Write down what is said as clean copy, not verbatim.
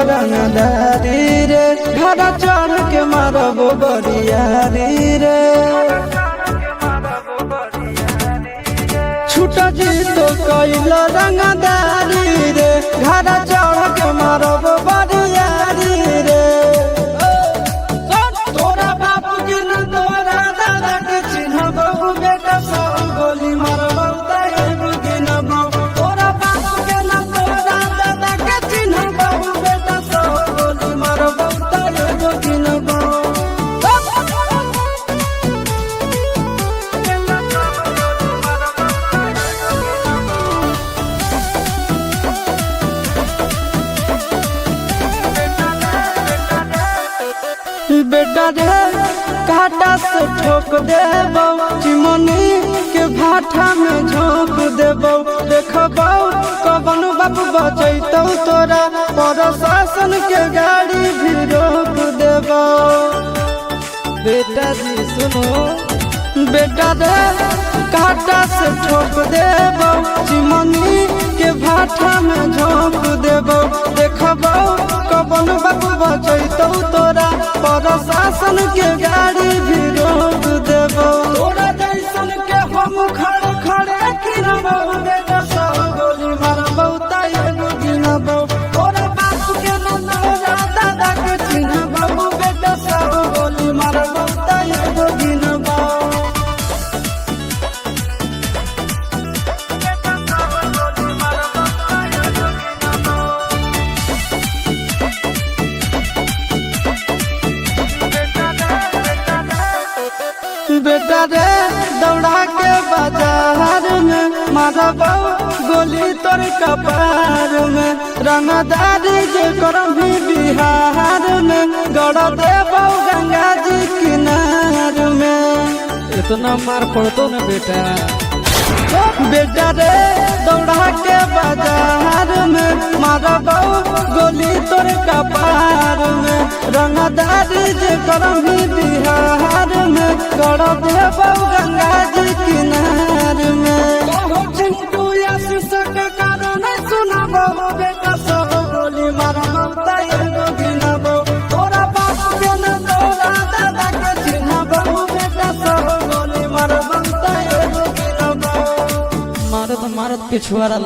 रंगदारी रे घर चढ़ के मारब बरियारी रे छूट जी तो कैल रंगदारी रे घर चढ़ के मारब बरियारी रे तोरा बाप के न तोरा दादा के चिन्ह बहु बेटा सब गोली मारब तैयार गिनब तोरा बाप के न तोरा दादा के चिन्ह बहु बेटा सब गोली मारब तैयार गिनब बेटा रे काटा से ठोक देबो चिमनी के भाठा में झोंक देबो देखबो कवन बाप बचैतौ तोरा प्रशासन के गाड़ी भी रोक देबो बेटा जी सुनो बेटा रे काटा से ठोक देबो चिमनी के भाठा में झोंक देबो देखबो कवन बाप बचैतौ तोरा प्रशासन के गाड़ी भी रोक देबो तोरा जैसन के हम खड़े खड़े गिनबो बेटा सब गोली मारबो तैयार गिनबो तोरा बाप के न तोरा दादा के चिन्हबो बेटा सब गोली मारबो तैयार गिनबो बेटा रे दौड़ा के बाजार में मारबो गोली तोर कपार में रंगदारी जे करम भी बिहार में गड़ देबो गंगा जी किनार में इतना मार पड़तो न बेटा बेटा रे दौड़ा के बाजार में मारबो गोली तोर कपार में रंगदारी जे करम भी बिहार में गड़ देबो गंगा जी किनार में चिंटू आशीष के कारण सुनबो बेटा सब गोली मारबो तैयार गिनबो तोरा बाप के न तोरा दादा के चिन्हबो बेटा सब गोली मारबो तैयार गिनबो मारत मारत पिछुआरा